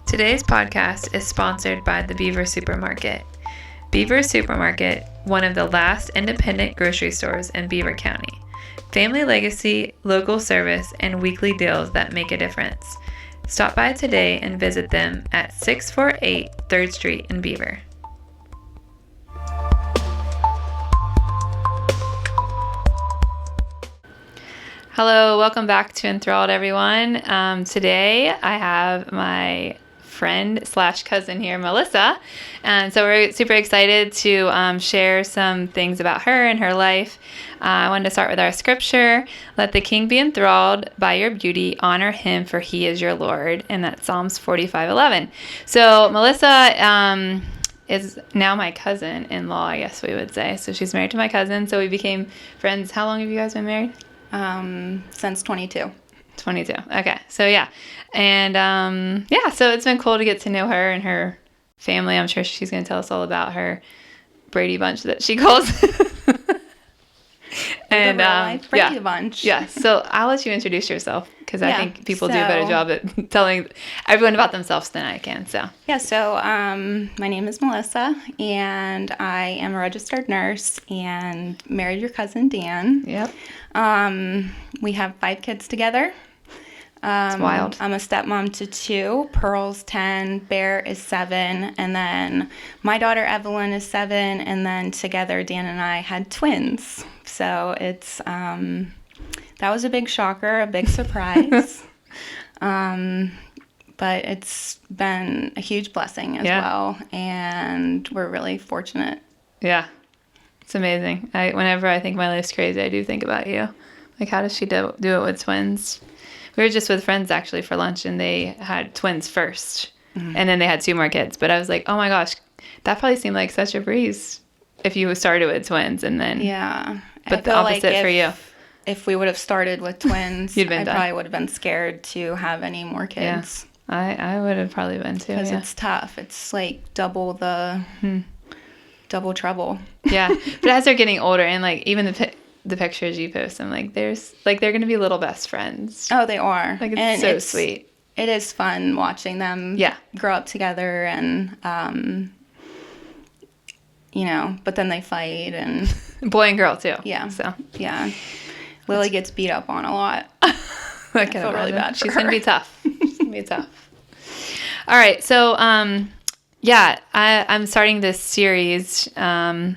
Today's podcast is sponsored by the Beaver Supermarket. Beaver Supermarket, one of the last independent grocery stores in Beaver County. Family legacy, local service, and weekly deals that make a difference. Stop by today and visit them at 648 3rd Street in Beaver. Hello, welcome back to Enthralled, everyone. Today I have my friend / cousin here, Melissa, and so we're super excited to share some things about her and her life. I wanted to start with our scripture: "Let the King be enthralled by your beauty; honor him, for he is your Lord." And that's Psalms 45:11. So Melissa is now my cousin-in-law, I guess we would say. So she's married to my cousin. So we became friends. How long have you guys been married? Since 22. 22. Okay. So yeah. And so it's been cool to get to know her and her family. I'm sure she's going to tell us all about her Brady Bunch that she calls. And Brady Bunch. Yeah. So I'll let you introduce yourself, because I think people do a better job at telling everyone about themselves than I can. So my name is Melissa, and I am a registered nurse and married your cousin Dan. Yep. We have 5 kids together. It's wild. I'm a stepmom to 2. Pearl's 10, Bear is 7, and then my daughter Evelyn is 7, and then together Dan and I had twins. So it's that was a big shocker, a big surprise. But it's been a huge blessing as well, and we're really fortunate. Yeah. It's amazing. Whenever I think my life's crazy, I do think about you. Like, how does she do it with twins? We were just with friends, actually, for lunch, and they had twins first. Mm-hmm. And then they had 2 more kids. But I was like, oh, my gosh, that probably seemed like such a breeze if you started with twins. And then, yeah. But the opposite for you. If we would have started with twins, You'd been done. Probably would have been scared to have any more kids. Yeah. I would have probably been, too. Because it's tough. It's like double trouble. Yeah. But as they're getting older, and like even the pictures you post, I'm like, they're going to be little best friends. Oh, they are. Like, it's sweet. It is fun watching them grow up together, and but then they fight, and boy and girl too. Yeah. So yeah, Lily gets beat up on a lot. I feel really bad for She's her. Gonna be tough. She's gonna be tough. All right, so I'm starting this series about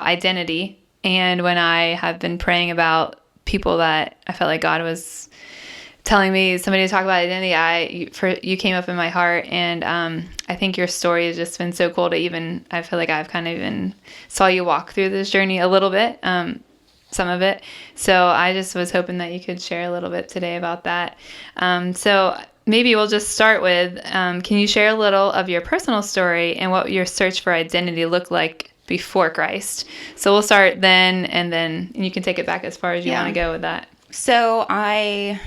identity. And when I have been praying about people that I felt like God was telling me somebody to talk about identity, you came up in my heart. And I think your story has just been so cool I feel like I've kind of even saw you walk through this journey a little bit, some of it. So I just was hoping that you could share a little bit today about that. So maybe we'll just start with, can you share a little of your personal story and what your search for identity looked like before Christ? So we'll start then, and you can take it back as far as you want to go with that. So I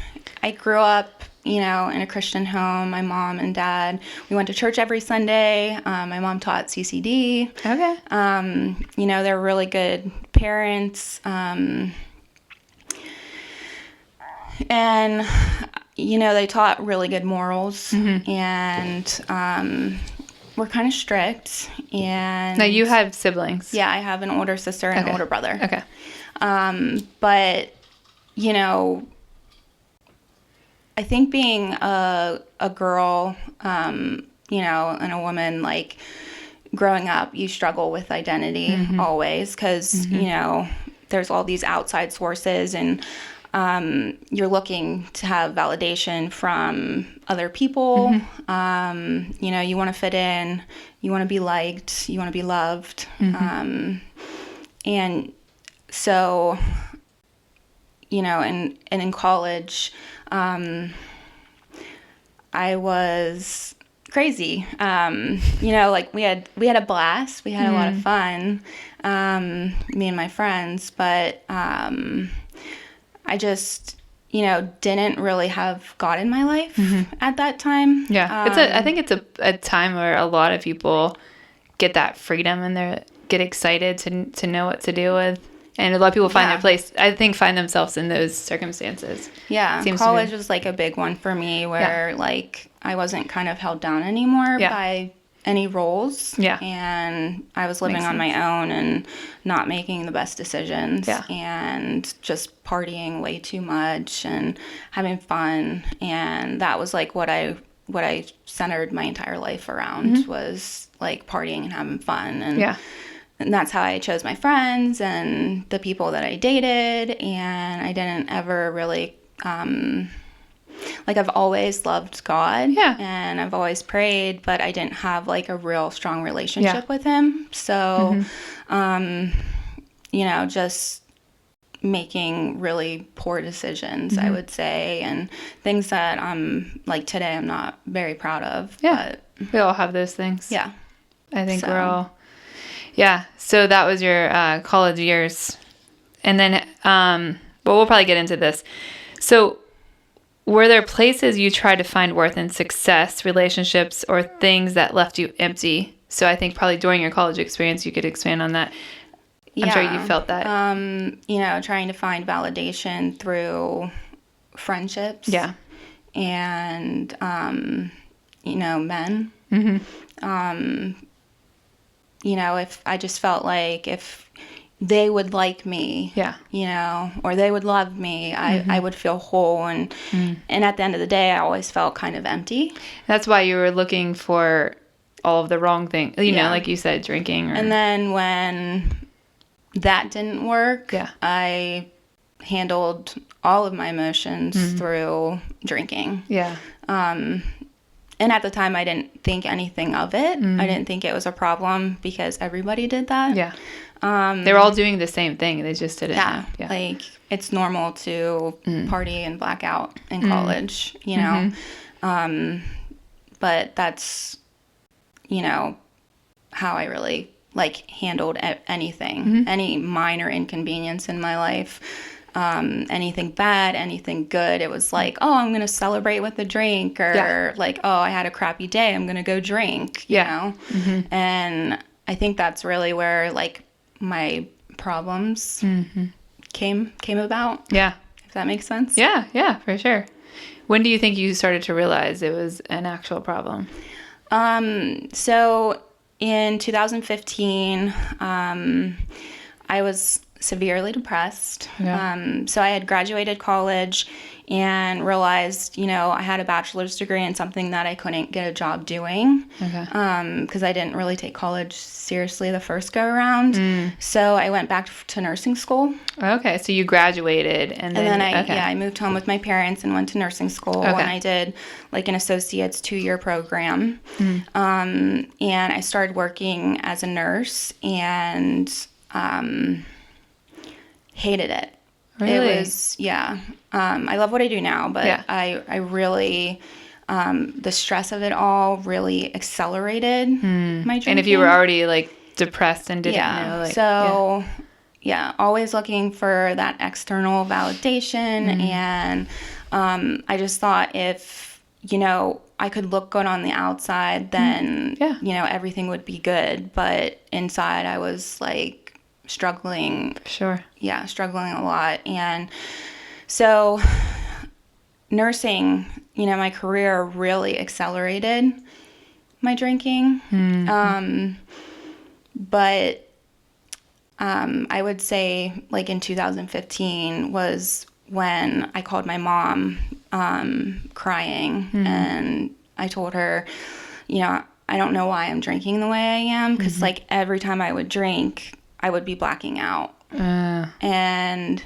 grew up, in a Christian home. My mom and dad, we went to church every Sunday. My mom taught CCD. Okay. They're really good parents. And, they taught really good morals. Mm-hmm. And we're kind of strict. And now you have siblings. Yeah, I have an older sister and an older brother. Okay. But I think being a girl, and a woman, like, growing up, you struggle with identity always, because there's all these outside sources, and you're looking to have validation from other people. You want to fit in, you want to be liked, you want to be loved. And so, and in college, I was crazy. Like we had a blast. We had a lot of fun, me and my friends, but I just, didn't really have God in my life at that time. Yeah. I think it's a time where a lot of people get that freedom and they get excited to know what to do with. And a lot of people find their place, I think, find themselves in those circumstances. Yeah. College was like a big one for me where like I wasn't kind of held down anymore Yeah. by any roles. Yeah. And I was living Makes on sense. my own and not making the best decisions. Yeah. And just partying way too much and having fun. And that was like what I centered my entire life around was like partying and having fun. And Yeah. and that's how I chose my friends and the people that I dated. And I didn't ever really, like, I've always loved God. Yeah. And I've always prayed, but I didn't have like a real strong relationship Yeah. with Him. So, you know, just making really poor decisions, I would say, and things that like today I'm not very proud of. Yeah. But We all have those things. yeah. I think So- we're all. Yeah. So that was your college years. And then, well, we'll probably get into this. So were there places you tried to find worth in success, relationships, or things that left you empty? So I think probably during your college experience, you could expand on that. I'm sure you felt that. You know, trying to find validation through friendships. Yeah. And, you know, men. You know, if I just felt like if they would like me, Yeah. you know, or they would love me, I would feel whole. And at the end of the day, I always felt kind of empty. That's why you were looking for all of the wrong things, you know, Yeah. like you said, drinking. Or, And then when that didn't work, Yeah. I handled all of my emotions through drinking. yeah. And at the time, I didn't think anything of it. I didn't think it was a problem because everybody did that. Yeah. They were all doing the same thing. They just didn't Yeah, know. Yeah. like it's normal to party and black out in college, you know. But that's, you know, how I really like handled anything, any minor inconvenience in my life, anything bad, anything good. It was like, oh, I'm going to celebrate with a drink, or Yeah. like, oh, I had a crappy day, I'm going to go drink, you Yeah. know. And I think that's really where like my problems came about, Yeah. if that makes sense. Yeah. Yeah, for sure. When do you think you started to realize it was an actual problem? So in 2015, I was severely depressed. Yeah. So I had graduated college and realized, you know, I had a bachelor's degree in something that I couldn't get a job doing. Okay. Because I didn't really take college seriously the first go around. So I went back to nursing school. Okay. So you graduated and then, And then okay. I moved home with my parents and went to nursing school. Okay. And I did like an associate's 2-year program. And I started working as a nurse and hated it. Really? It was, yeah. I love what I do now, but Yeah. I really, the stress of it all really accelerated my drinking. And if you were already like depressed and didn't know, like, so yeah, always looking for that external validation. And I just thought if, you know, I could look good on the outside, then, Yeah. you know, everything would be good. But inside I was like struggling, sure. struggling a lot. And so nursing, you know, my career really accelerated my drinking. But I would say like in 2015 was when I called my mom crying, and I told her, you know, I don't know why I'm drinking the way I am, because like every time I would drink, I would be blacking out and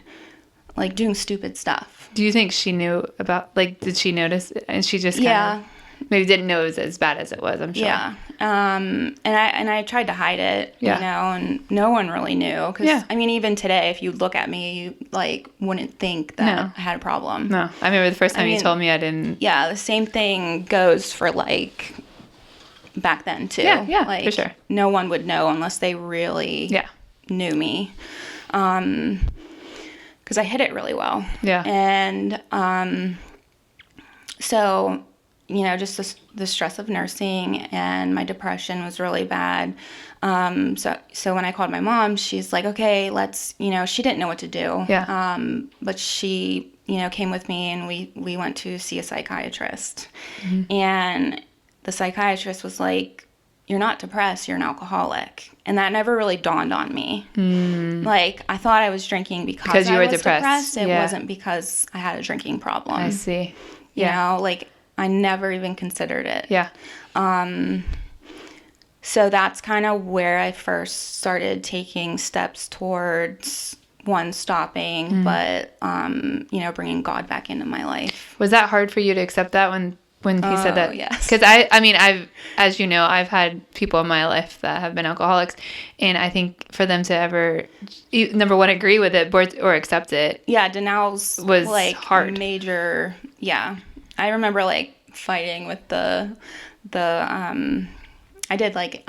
like doing stupid stuff. Do you think she knew about, like, did she notice? And she just kind Yeah. of maybe didn't know it was as bad as it was, I'm sure. Yeah. And I tried to hide it, Yeah. you know, and no one really knew. Because, Yeah. I mean, even today, if you look at me, you, like, wouldn't think that No. I had a problem. No. I remember the first time you mean- told me I didn't. Yeah, the same thing goes for, like, back then, too. Yeah, like, for sure. No one would know unless they really Yeah. knew me. Because I hid it really well. Yeah. And so, you know, just the stress of nursing and my depression was really bad. So when I called my mom, she's like, okay, let's, you know, she didn't know what to do. Yeah. But she came with me, and we went to see a psychiatrist. And the psychiatrist was like, "You're not depressed, you're an alcoholic." And that never really dawned on me. Like, I thought I was drinking because you I were was depressed. It Yeah. wasn't because I had a drinking problem. I see. You know, like, I never even considered it. Yeah. So that's kind of where I first started taking steps towards, one, stopping, but, bringing God back into my life. Was that hard for you to accept that when he said that? Yes. Because as you know, I've had people in my life that have been alcoholics, and I think for them to ever, number one, agree with it or accept it. Yeah, denials was like hard. major. Yeah, I remember like fighting with I did like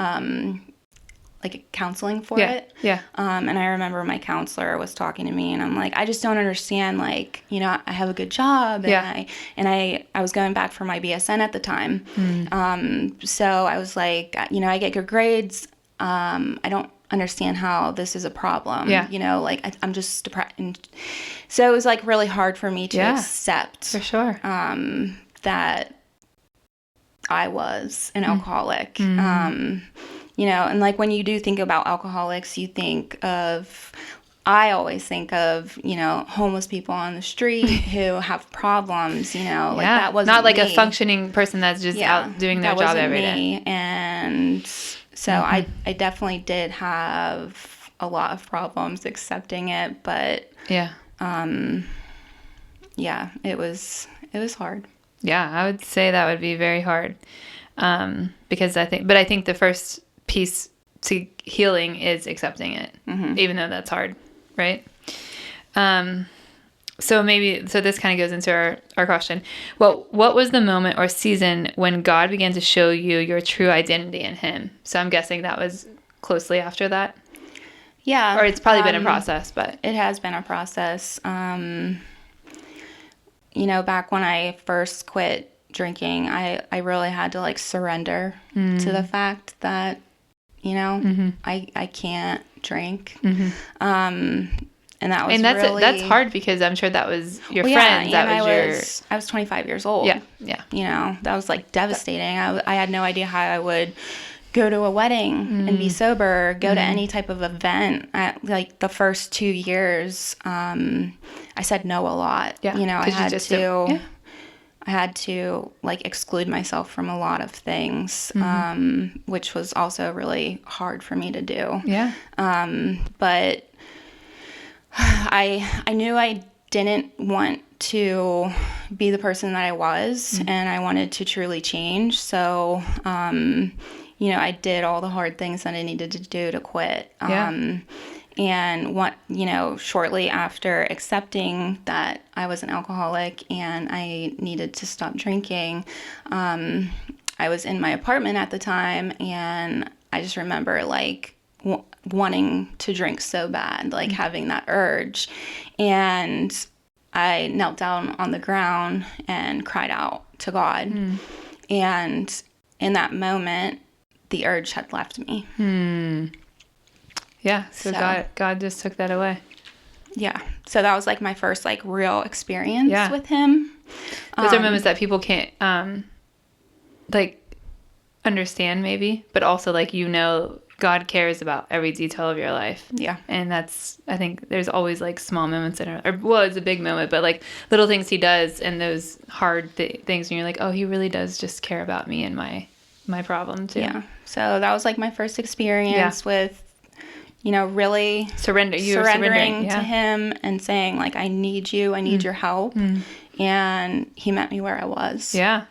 counseling for it. Yeah. And I remember my counselor was talking to me, and I'm like, I just don't understand. Like, I have a good job, and I was going back for my BSN at the time. So I was like, I get good grades. I don't understand how this is a problem. Yeah. I'm just depressed. And so it was like really hard for me to accept For sure. that I was an alcoholic. And like when you do think about alcoholics, I always think of, homeless people on the street who have problems, like that wasn't not like a me. functioning person that's just out doing their that job wasn't every day. me. And so I definitely did have a lot of problems accepting it, but Yeah. it was hard. Yeah, I would say that would be very hard. Because I think the first piece to healing is accepting it, even though that's hard, right? So this kind of goes into our question. Well, what was the moment or season when God began to show you your true identity in him? So I'm guessing that was closely after that. Yeah. Or it's probably been a process, but it has been a process. Back when I first quit drinking, I really had to like surrender to the fact that, I can't drink. And that was that's hard because I'm sure that was your friends. I was 25 years old. Yeah. That was like devastating. I had no idea how I would go to a wedding and be sober, go to any type of event. Like the first 2 years, I said no a lot. Yeah. I had to like exclude myself from a lot of things, which was also really hard for me to do. Yeah. But I knew I didn't want to be the person that I was, and I wanted to truly change. So, I did all the hard things that I needed to do to quit. And shortly after accepting that I was an alcoholic and I needed to stop drinking, I was in my apartment at the time, and I just remember like wanting to drink so bad, like having that urge. And I knelt down on the ground and cried out to God. And in that moment, the urge had left me. Yeah, so God just took that away. Yeah, so that was like my first like real experience with him. Those are moments that people can't like understand maybe, but also like God cares about every detail of your life. Yeah. And I think there's always like small moments it's a big moment, but like little things he does and those hard things, and you're like, oh, he really does just care about me and my problem too. Yeah. So that was like my first experience with, really surrendering to him and saying like, I need you, I need your help. And he met me where I was. Yeah.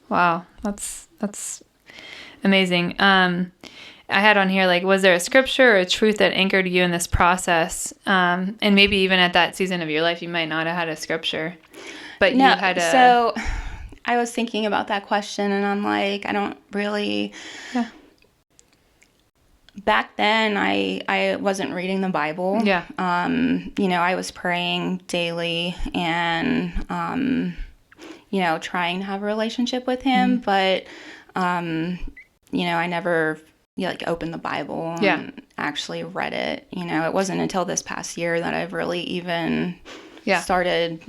Wow. That's amazing. I had on here, like, was there a scripture or a truth that anchored you in this process? And maybe even at that season of your life, you might not have had a scripture, but you had a... So I was thinking about that question, and I'm like, I don't really... Yeah. Back then, I wasn't reading the Bible. Yeah. I was praying daily and, trying to have a relationship with him, but, I never... opened the Bible and actually read it. It wasn't until this past year that I've really even started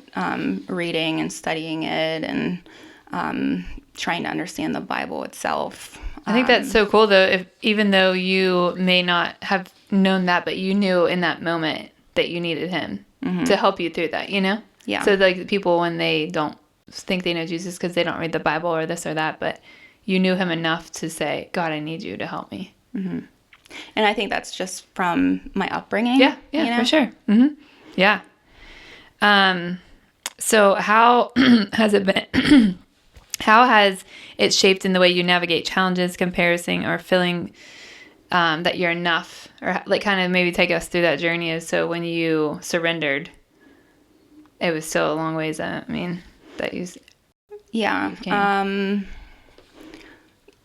reading and studying it and trying to understand the Bible itself. I think that's so cool, though, if even though you may not have known that, but you knew in that moment that you needed him to help you through that, you know? Yeah. So, like, people, when they don't think they know Jesus because they don't read the Bible or this or that, but you knew him enough to say, God, I need you to help me. Mm-hmm. And I think that's just from my upbringing. Yeah, you know? for sure. Mm-hmm. Yeah. So how has it been? How has it shaped in the way you navigate challenges, comparison, or feeling that you're enough? Or like kind of maybe take us through that journey. Is so when you surrendered, it was still a long ways. I mean, that you. Yeah. came.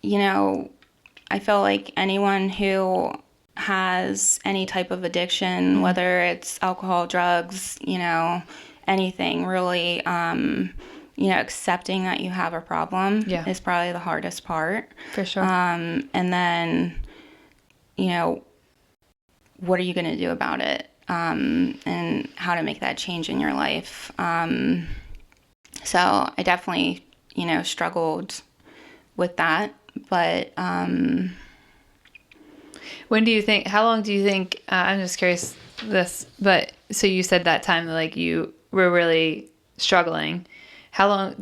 You know, I feel like anyone who has any type of addiction, whether it's alcohol, drugs, you know, anything really, you know, accepting that you have a problem is probably the hardest part. For sure. And then, you know, what are you going to do about it? And how to make that change in your life. So I definitely, you know, struggled with that. But when do you think, how long do you think, I'm just curious but so you said that time like you were really struggling. How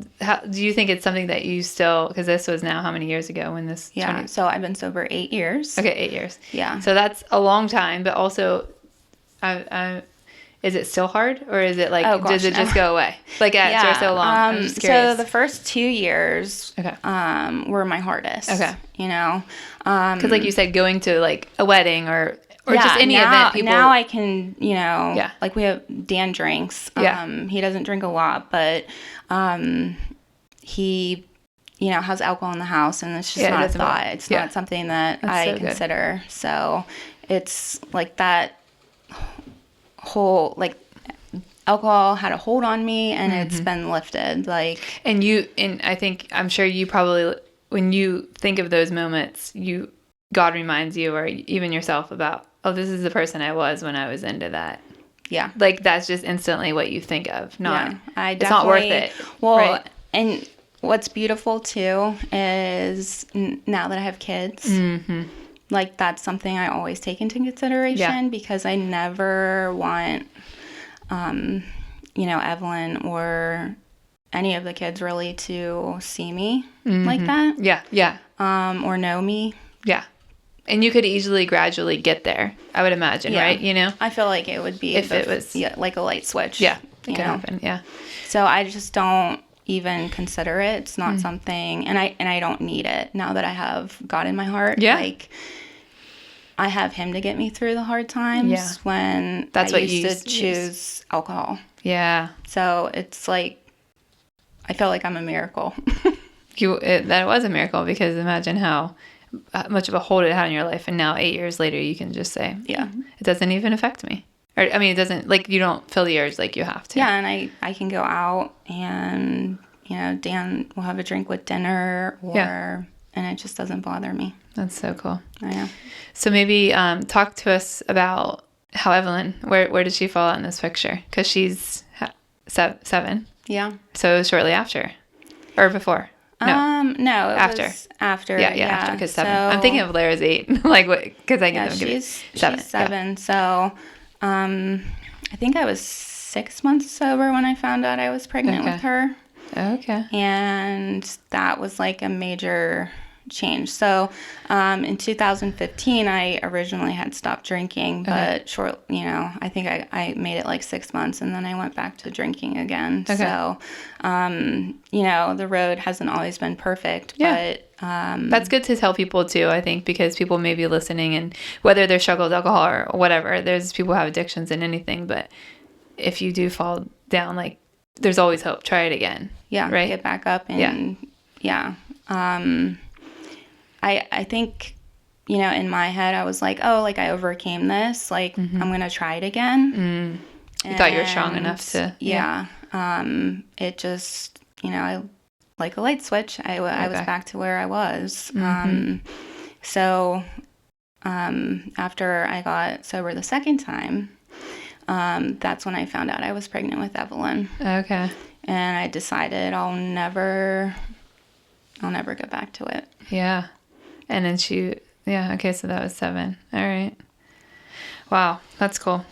do you think it's something that you still, because this was now how many years ago when this? Yeah, so I've been sober 8 years. Okay, 8 years. Yeah. So that's a long time, but also, is it still hard, or is it like, does it just go away? Like after so long? I'm just curious. So the first 2 years were my hardest. Okay. You know? Because like you said, going to like a wedding or just any event, people... Now I can, you know, like we have, Dan drinks. He doesn't drink a lot, but he, you know, has alcohol in the house, and it's just not a thought. It's not something that I consider. Good. So it's like that whole, like, alcohol had a hold on me, and it's been lifted. Like, and I think, I'm sure you probably, when you think of those moments, God reminds you, or even yourself, about, oh, this is the person I was when I was into that. Yeah. Like, that's just instantly what you think of. It's not worth it. Well, right? And what's beautiful, too, is now that I have kids, like, that's something I always take into consideration, because I never want, you know, Evelyn or any of the kids really to see me like that. Yeah. Or know me. Yeah. And you could easily gradually get there, I would imagine, right? You know? I feel like it would be if it was like a light switch. Yeah, it could happen. Yeah. So I just don't even consider it. It's not something, and I don't need it now that I have God in my heart. Yeah. Like, I have him to get me through the hard times when that's I what used to choose alcohol. Yeah. So it's like, I feel like I'm a miracle. That was a miracle, because imagine how much of a hold it had in your life, and now 8 years later you can just say, it doesn't even affect me. Or, I mean, it doesn't, like, you don't feel the urge like you have to. Yeah, and I can go out and, you know, Dan will have a drink with dinner, and it just doesn't bother me. That's so cool. I know. So maybe talk to us about how Evelyn, where did she fall out in this picture? Because she's 7. Yeah. So shortly after, or before? No, it after. Was after. Yeah, after, because 7. I'm thinking of Lara's 8, like, because I get them. She's 7. She's 7. So, I think I was 6 months sober when I found out I was pregnant with her. Okay. And that was like a major change. So, in 2015, I originally had stopped drinking, but I think I made it like 6 months, and then I went back to drinking again. Okay. So, you know, the road hasn't always been perfect, but that's good to tell people too, I think, because people may be listening, and whether they're struggling with alcohol or whatever, there's people who have addictions in anything, but if you do fall down, like, there's always hope. Try it again. Yeah. Right. Get back up. And I think, you know, in my head, I was like, oh, like, I overcame this. Like, I'm going to try it again. You thought you were strong enough to. Yeah. It just, you know, like a light switch. I was back to where I was. So after I got sober the second time, that's when I found out I was pregnant with Evelyn. Okay. And I decided I'll never go back to it. Yeah. And then okay, so that was 7. All right. Wow, that's cool.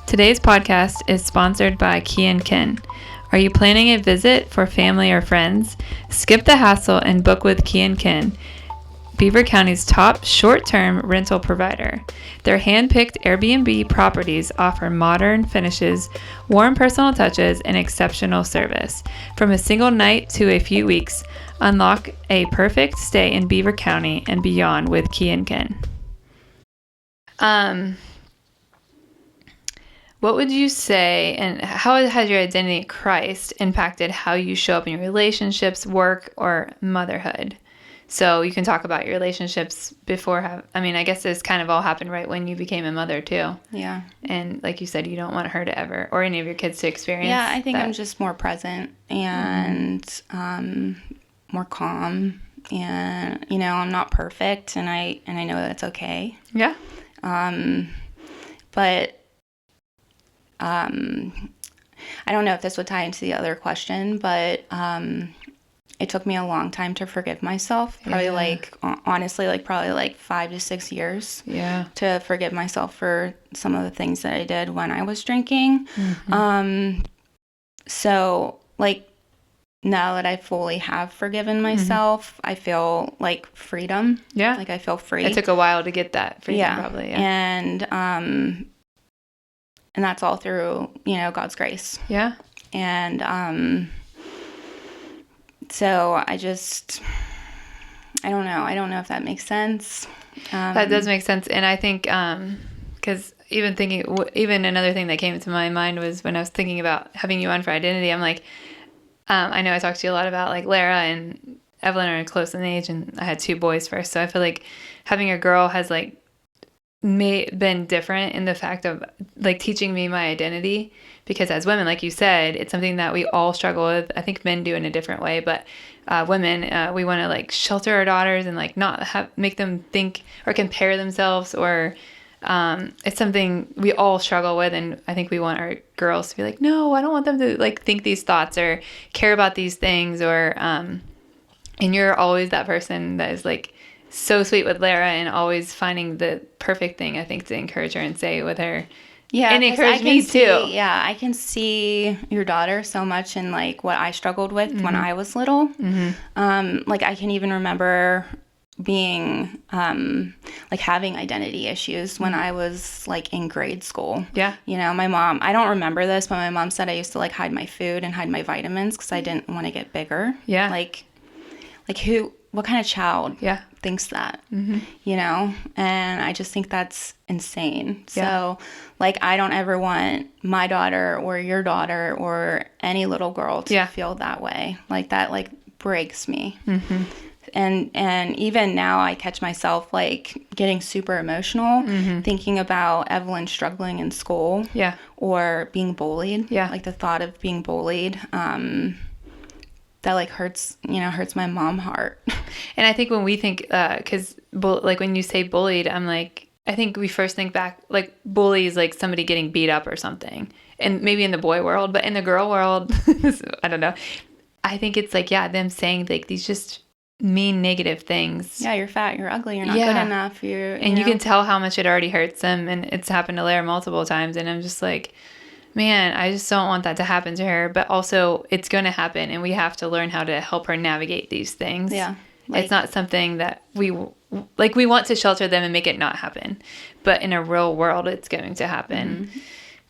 Today's podcast is sponsored by Key & Kin. Are you planning a visit for family or friends? Skip the hassle and book with Key & Kin, Beaver County's top short-term rental provider. Their hand-picked Airbnb properties offer modern finishes, warm personal touches, and exceptional service. From a single night to a few weeks, unlock a perfect stay in Beaver County and beyond with Key & Kin. What would you say, and how has your identity in Christ impacted how you show up in your relationships, work, or motherhood? So you can talk about your relationships before. I guess this kind of all happened right when you became a mother too. Yeah. And like you said, you don't want her to ever, or any of your kids to experience. Yeah, I think that. I'm just more present and more calm. And I'm not perfect, and I know that's okay. Yeah. But I don't know if this would tie into the other question, but it took me a long time to forgive myself. Probably probably 5 to 6 years. Yeah. To forgive myself for some of the things that I did when I was drinking. Mm-hmm. So now that I fully have forgiven myself, I feel like freedom. Yeah. Like I feel free. It took a while to get that freedom, probably. Yeah. And that's all through, God's grace. Yeah. And so I don't know. I don't know if that makes sense. That does make sense. And I think, because even another thing that came to my mind was when I was thinking about having you on for identity, I'm like, I know I talked to you a lot about like Lara and Evelyn are close in age, and I had 2 boys first. So I feel like having a girl has been different in the fact of teaching me my identity, because as women, like you said, it's something that we all struggle with. I think men do in a different way, but women, we want to shelter our daughters and not make them think or compare themselves, or it's something we all struggle with. And I think we want our girls to be like, no, I don't want them to think these thoughts or care about these things, or and you're always that person that is so sweet with Lara and always finding the perfect thing, I think, to encourage her and say with her. Yeah. And encourage me too. Yeah. I can see your daughter so much in what I struggled with when I was little. Mm-hmm. I can even remember being, having identity issues when I was in grade school. Yeah. My mom, I don't remember this, but my mom said I used to hide my food and hide my vitamins because I didn't want to get bigger. Yeah. What kind of child Yeah. thinks that, Mm-hmm. And I just think that's insane. Yeah. So I don't ever want my daughter or your daughter or any little girl to feel that way. That breaks me. Mm-hmm. And even now I catch myself getting super emotional, thinking about Evelyn struggling in school, or being bullied. The thought of being bullied, that hurts my mom heart. And I think when we think, because when you say bullied, I'm I think we first think back, bully is somebody getting beat up or something, and maybe in the boy world, but in the girl world, I don't know. I think it's them saying these just mean negative things. Yeah, you're fat, you're ugly, you're not good enough. You can tell how much it already hurts them, and it's happened to Lara multiple times, and I'm just man, I just don't want that to happen to her. But also, it's going to happen, and we have to learn how to help her navigate these things. Yeah. It's not something that we want to shelter them and make it not happen. But in a real world, it's going to happen. Mm-hmm.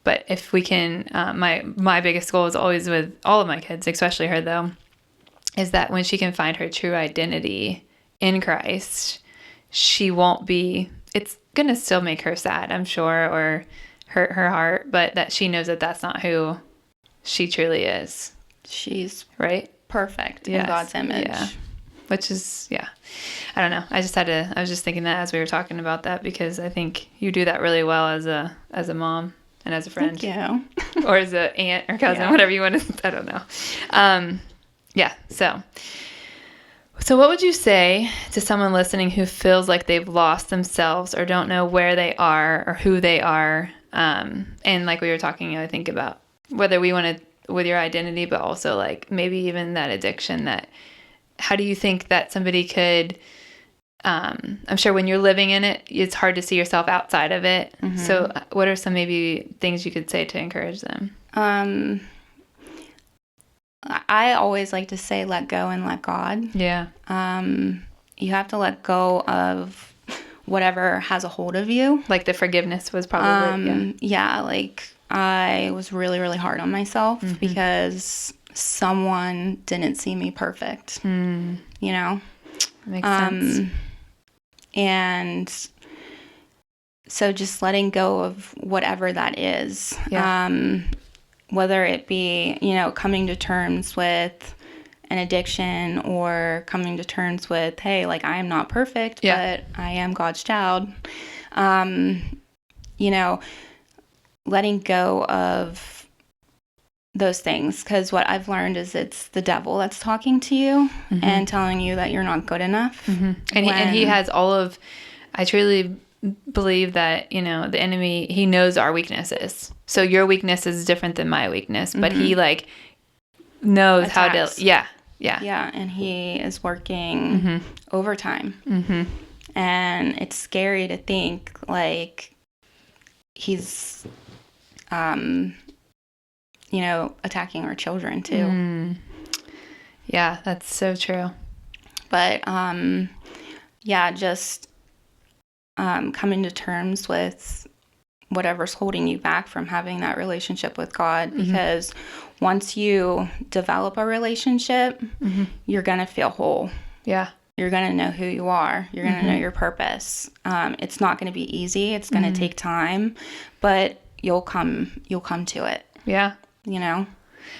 But if we can, my biggest goal is always with all of my kids, especially her though, is that when she can find her true identity in Christ, she won't be, it's going to still make her sad, I'm sure, or hurt her heart, but that she knows that that's not who she truly is. She's right, perfect in God's image. Yeah. Which is, I don't know. I was just thinking that as we were talking about that, because I think you do that really well as a mom and as a friend. Thank you. Or as an aunt or cousin, whatever you want to, I don't know. So what would you say to someone listening who feels like they've lost themselves or don't know where they are or who they are And like we were talking, I think about whether we want to, with your identity, but also like maybe even that addiction, that how do you think that somebody could, I'm sure when you're living in it, it's hard to see yourself outside of it. Mm-hmm. So what are some maybe things you could say to encourage them? I always like to say, let go and let God. Yeah. You have to let go of whatever has a hold of you. Like the forgiveness was probably, yeah, like I was really, really hard on myself because someone didn't see me perfect, you know? Makes sense. And so just letting go of whatever that is, whether it be, you know, coming to terms with an addiction or coming to terms with, hey, like I am not perfect, but I am God's child. You know, letting go of those things, because what I've learned is it's the devil that's talking to you and telling you that you're not good enough. And he has all of, I truly believe that, you know, the enemy, he knows our weaknesses. So your weakness is different than my weakness, but he like knows how to, yeah. And he is working overtime. And it's scary to think like he's, you know, attacking our children too. Yeah, that's so true. But, just coming to terms with whatever's holding you back from having that relationship with God, because once you develop a relationship, you're going to feel whole. Yeah. You're going to know who you are. You're going to know your purpose. It's not going to be easy. It's going to take time, but you'll come to it. Yeah. You know?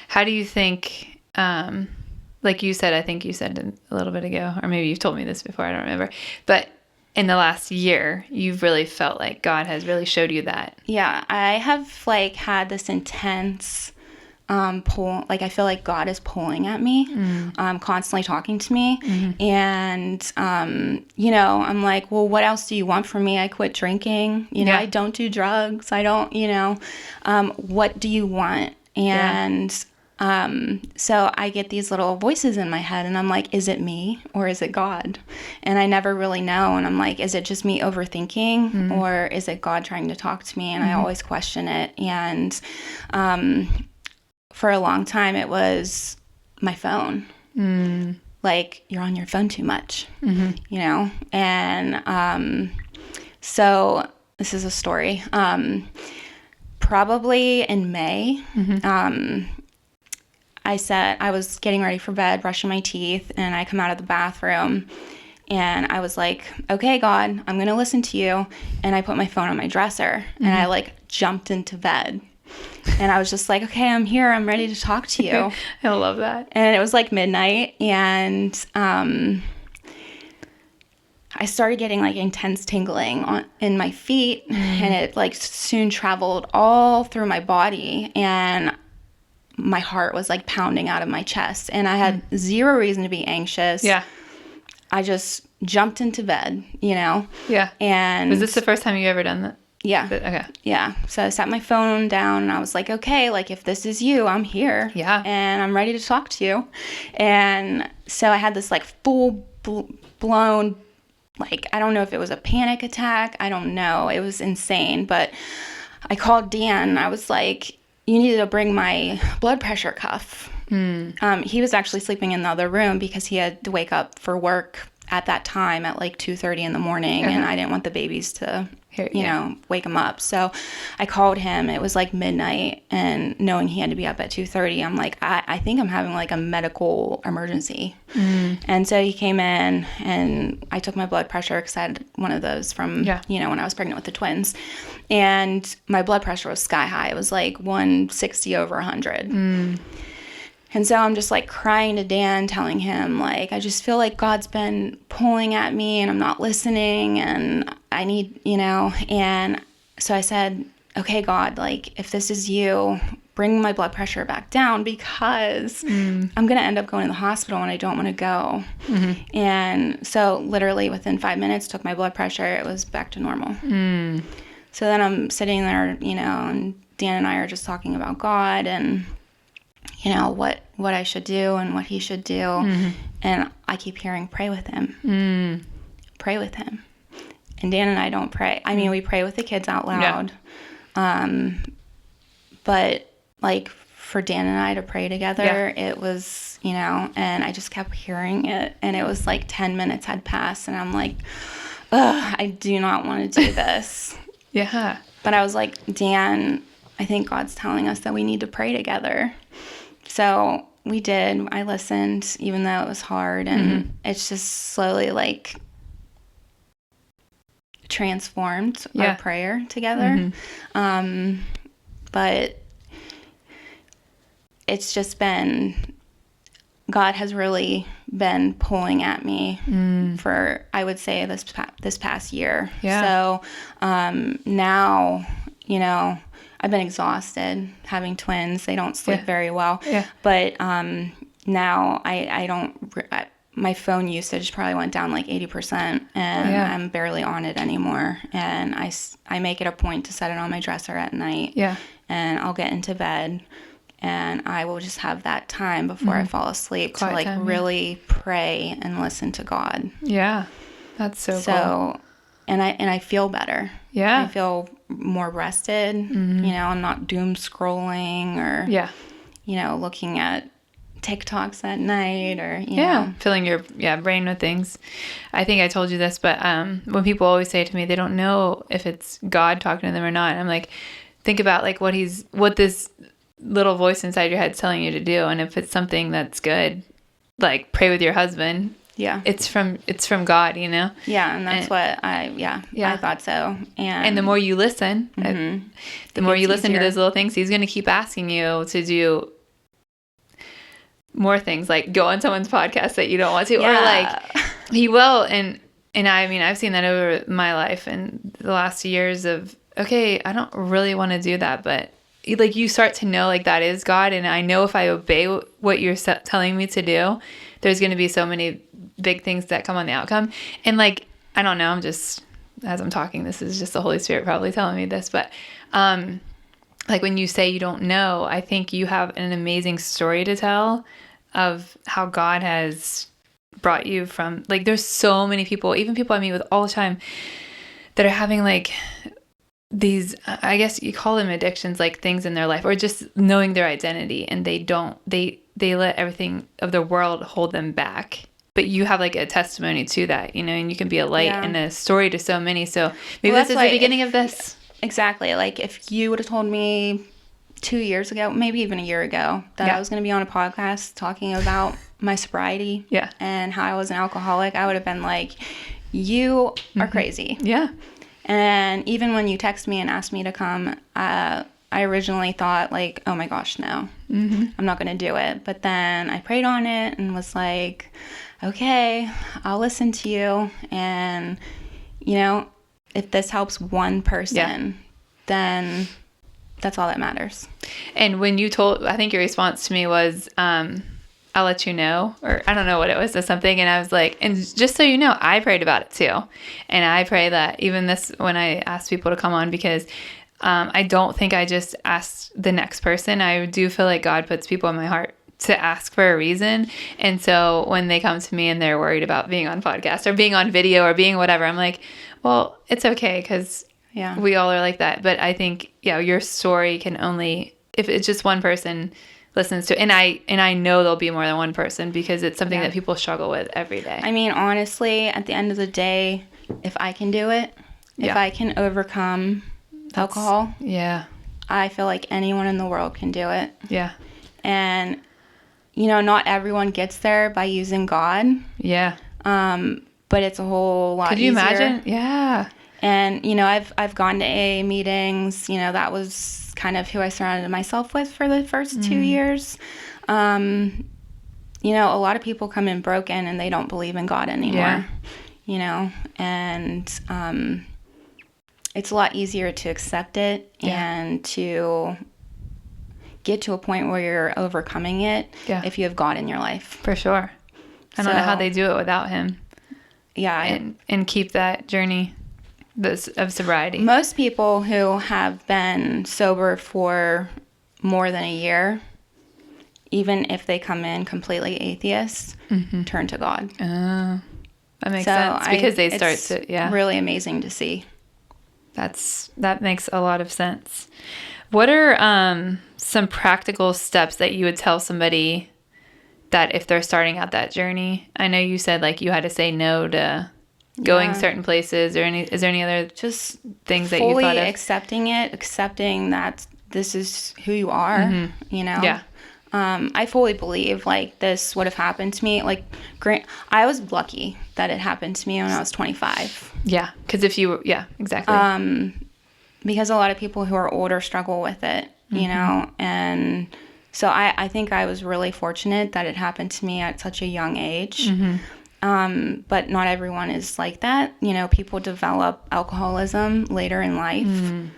How do you think, like you said, I think you said a little bit ago, or maybe you've told me this before, I don't remember, but in the last year, you've really felt like God has really showed you that. Yeah, I have like had this intense pull. Like I feel like God is pulling at me, constantly talking to me. And, you know, I'm like, well, what else do you want from me? I quit drinking. You know, I don't do drugs. I don't, you know, what do you want? And so I get these little voices in my head and I'm like, is it me or is it God? And I never really know. And I'm like, is it just me overthinking or is it God trying to talk to me? And I always question it. And for a long time, it was my phone. Like, you're on your phone too much, you know? And so this is a story. Probably in May, I was getting ready for bed, brushing my teeth, and I come out of the bathroom, and I was like, okay, God, I'm going to listen to you. And I put my phone on my dresser, and I, like, jumped into bed. And I was just like, okay, I'm here. I'm ready to talk to you. I love that. And it was, like, midnight, and I started getting, like, intense tingling in my feet, and it, like, soon traveled all through my body, and my heart was like pounding out of my chest, and I had zero reason to be anxious. Yeah. I just jumped into bed, you know? Yeah. And was this the first time you ever done that? Yeah. Okay. Yeah. So I set my phone down and I was like, okay, like if this is you, I'm here. Yeah. And I'm ready to talk to you. And so I had this like full blown, like, I don't know if it was a panic attack. I don't know. It was insane. But I called Dan and I was like, you needed to bring my blood pressure cuff. He was actually sleeping in the other room because he had to wake up for work at that time at like 2:30 in the morning, and I didn't want the babies to, you know, wake him up. So I called him. It was like midnight, and knowing he had to be up at 2:30, I'm like, I think I'm having like a medical emergency. And so he came in, and I took my blood pressure because I had one of those from, you know, when I was pregnant with the twins. And my blood pressure was sky high. It was like 160 over 100. And so I'm just like crying to Dan, telling him like, I just feel like God's been pulling at me and I'm not listening and I need, you know. And so I said, okay, God, like if this is you, bring my blood pressure back down because I'm going to end up going to the hospital and I don't want to go. And so literally within 5 minutes, took my blood pressure. It was back to normal. So then I'm sitting there, and Dan and I are just talking about God and, what I should do and what he should do. Mm-hmm. And I keep hearing, pray with him. Mm. Pray with him. And Dan and I don't pray. I mean, we pray with the kids out loud. Yeah. But like for Dan and I to pray together, it was, and I just kept hearing it. And it was like 10 minutes had passed. And I'm like, ugh, I do not want to do this. Yeah. But I was like, Dan, I think God's telling us that we need to pray together. So we did. I listened, even though it was hard. And it's just slowly like transformed our prayer together. Mm-hmm. But it's just been, God has really been pulling at me for, I would say, this past year. Yeah. So now, I've been exhausted having twins. They don't sleep very well. Yeah. But now I don't, my phone usage probably went down like 80%, and I'm barely on it anymore. And I make it a point to set it on my dresser at night. Yeah. And I'll get into bed, and I will just have that time before I fall asleep to like time, really pray and listen to God. Yeah. That's so cool. And I feel better. Yeah. I feel more rested. Mm-hmm. I'm not doom scrolling or, looking at TikToks at night or, you know. Filling your brain with things. I think I told you this, but when people always say to me, they don't know if it's God talking to them or not. I'm like, think about like what this little voice inside your head is telling you to do. And if it's something that's good, like pray with your husband. Yeah. It's from God, Yeah. And that's what I thought so. And the more you listen, the more you listen to those little things, he's going to keep asking you to do more things, like go on someone's podcast that you don't want to, or like he will. And I mean, I've seen that over my life and the last years of, okay, I don't really want to do that, but like you start to know like that is God. And I know if I obey what you're telling me to do, there's going to be so many big things that come on the outcome. And like, I don't know, I'm just, as I'm talking, this is just the Holy Spirit probably telling me this, but like when you say you don't know, I think you have an amazing story to tell of how God has brought you from, like, there's so many people, even people I meet with all the time, that are having like these, I guess you call them addictions, like things in their life, or just knowing their identity, and they let everything of the world hold them back. But you have like a testimony to that, and you can be a light and a story to so many. So maybe this is the beginning of this. Exactly. Like if you would have told me 2 years ago, maybe even a year ago, that I was going to be on a podcast talking about my sobriety and how I was an alcoholic, I would have been like, you are crazy. Yeah. And even when you text me and asked me to come, I originally thought like, oh my gosh, no, I'm not going to do it. But then I prayed on it and was like, okay, I'll listen to you. And, if this helps one person, then that's all that matters. And when you I think your response to me was, I'll let you know, or I don't know what it was, or something. And I was like, and just so you know, I prayed about it too. And I pray that even this, when I ask people to come on, because I don't think I just asked the next person. I do feel like God puts people in my heart to ask for a reason. And so when they come to me and they're worried about being on podcast or being on video or being whatever, I'm like, well, it's okay, because we all are like that. But I think, your story can only, if it's just one person listens to it, and I know there'll be more than one person, because it's something that people struggle with every day. I mean, honestly, at the end of the day, if I can do it, if I can overcome alcohol, I feel like anyone in the world can do it. Yeah. And, not everyone gets there by using God. Yeah. But it's a whole lot easier. Could you imagine? Yeah. And, I've gone to AA meetings, that was kind of who I surrounded myself with for the first 2 years. A lot of people come in broken and they don't believe in God anymore, and it's a lot easier to accept it and to get to a point where you're overcoming it if you have God in your life. For sure. I don't know how they do it without him. Yeah. And keep that journey. of sobriety. Most people who have been sober for more than a year, even if they come in completely atheist, turn to God. That makes sense because they start to, really amazing to see. That makes a lot of sense. What are some practical steps that you would tell somebody that if they're starting out that journey? I know you said like you had to say no to going certain places, or is there any other just things that you thought of? Fully accepting that this is who you are, you know? Yeah. I fully believe like this would have happened to me. Like, I was lucky that it happened to me when I was 25. Yeah. Because if you, exactly. Because a lot of people who are older struggle with it, you know? And so I think I was really fortunate that it happened to me at such a young age. But not everyone is like that. You know, people develop alcoholism later in life.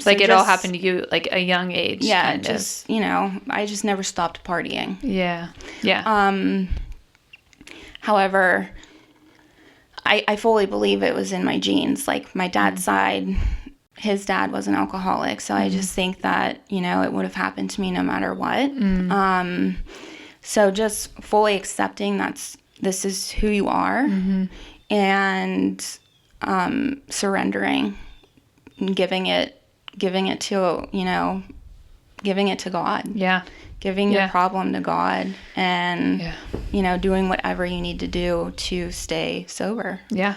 Like it all happened to you like a young age. Yeah, just, you know, I just never stopped partying. Yeah. Yeah. However, I fully believe it was in my genes. Like my dad's side, his dad was an alcoholic. So I just think that, you know, it would have happened to me no matter what. So just fully accepting this is who you are, and surrendering, and giving it to, you know, giving it to God. Yeah. Giving your problem to God, and, you know, doing whatever you need to do to stay sober. Yeah.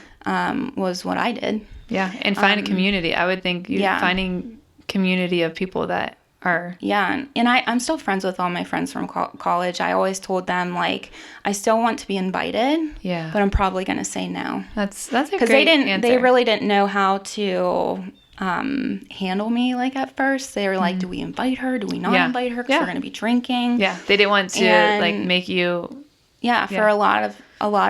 Was what I did. Yeah. And find a community. I would think finding community of people that are. Yeah. And I'm still friends with all my friends from college. I always told them, like, I still want to be invited. Yeah. But I'm probably going to say no. That's a because great answer. They really didn't know how to handle me, like, at first. They were like, do we invite her? Do we not invite her? Because we're going to be drinking. Yeah. They didn't want to like make you. Yeah. For a lot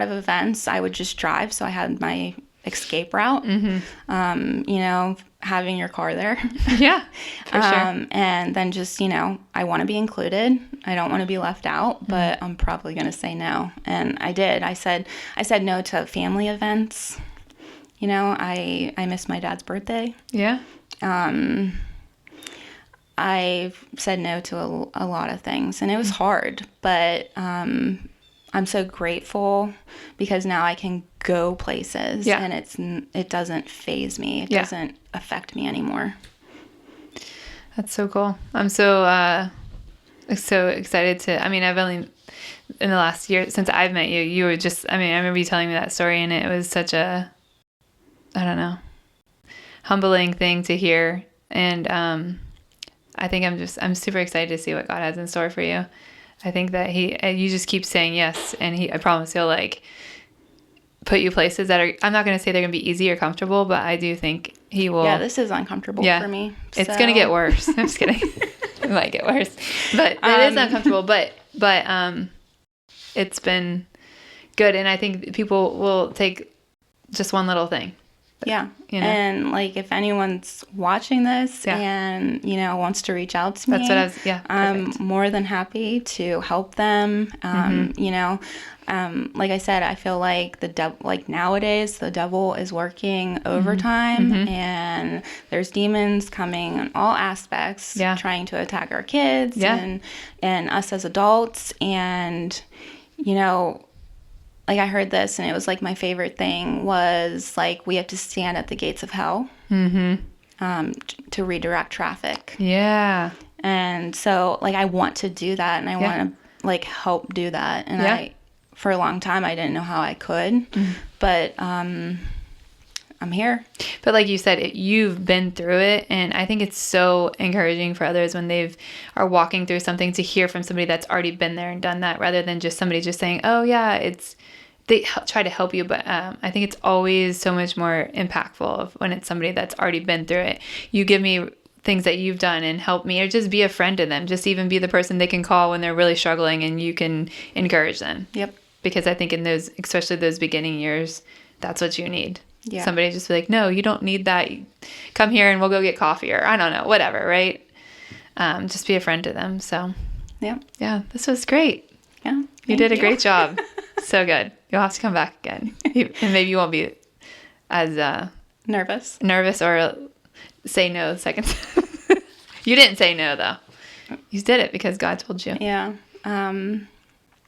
of events, I would just drive. So I had my escape route, you know, having your car there. Yeah, for sure. And then just, you know, I want to be included. I don't want to be left out, but I'm probably going to say no. And I did. I said no to family events. You know, I missed my dad's birthday. Yeah. I said no to a lot of things, and it was hard, but I'm so grateful because now I can go places, and it doesn't faze me. It doesn't affect me anymore. That's so cool. I'm so excited to. I mean, I've only in the last year since I've met you. You were just. I mean, I remember you telling me that story, and it was such a, I don't know, humbling thing to hear, and I think I'm super excited to see what God has in store for you. I think that you just keep saying yes, and I promise he'll like put you places that are, I'm not going to say they're going to be easy or comfortable, but I do think he will. Yeah, this is uncomfortable for me. It's going to get worse. I'm just kidding. It might get worse, but it is uncomfortable, but it's been good. And I think people will take just one little thing. Yeah. You know? And like, if anyone's watching this and, you know, wants to reach out to me, I'm more than happy to help them. You know, like I said, I feel like nowadays the devil is working overtime, and there's demons coming in all aspects, trying to attack our kids and us as adults. And, you know, like, I heard this, and it was like my favorite thing was like, we have to stand at the gates of hell to redirect traffic. Yeah. And so, like, I want to do that, and I want to like help do that. And for a long time, I didn't know how I could, but I'm here. But like you said, you've been through it, and I think it's so encouraging for others when are walking through something to hear from somebody that's already been there and done that, rather than just somebody just saying, "Oh yeah, they try to help you." But I think it's always so much more impactful when it's somebody that's already been through it. You give me things that you've done and help me, or just be a friend to them. Just even be the person they can call when they're really struggling, and you can encourage them. Yep. Because I think in those, especially those beginning years, that's what you need. Yeah. Somebody just be like, no, you don't need that. Come here and we'll go get coffee, or I don't know, whatever, right? Just be a friend to them. So, yeah, this was great. Yeah. You did a great job. So good. You'll have to come back again. And maybe you won't be as Nervous. Nervous or say no the second time? You didn't say no, though. You did it because God told you. Yeah.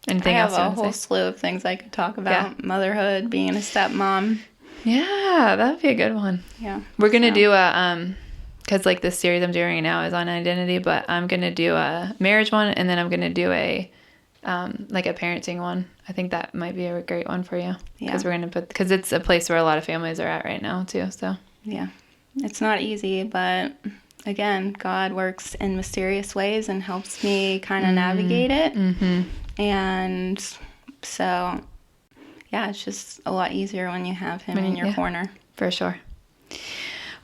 Anything I have else you a want to whole say? slew of things I could talk about. Yeah. Motherhood, being a stepmom. Yeah, that'd be a good one. Yeah. We're going to So, do a, because like this series I'm doing right now is on identity, but I'm going to do a marriage one, and then I'm going to do a, like a parenting one. I think that might be a great one for you. Because Yeah. we're going to because it's a place where a lot of families are at right now, too, so. yeah. It's not easy, but again, God works in mysterious ways and helps me kind of navigate it. Mm-hmm. And so, yeah, it's just a lot easier when you have him in your Yeah. corner. For sure.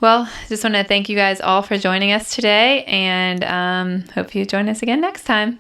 Well, just want to thank you guys all for joining us today, and hope you join us again next time.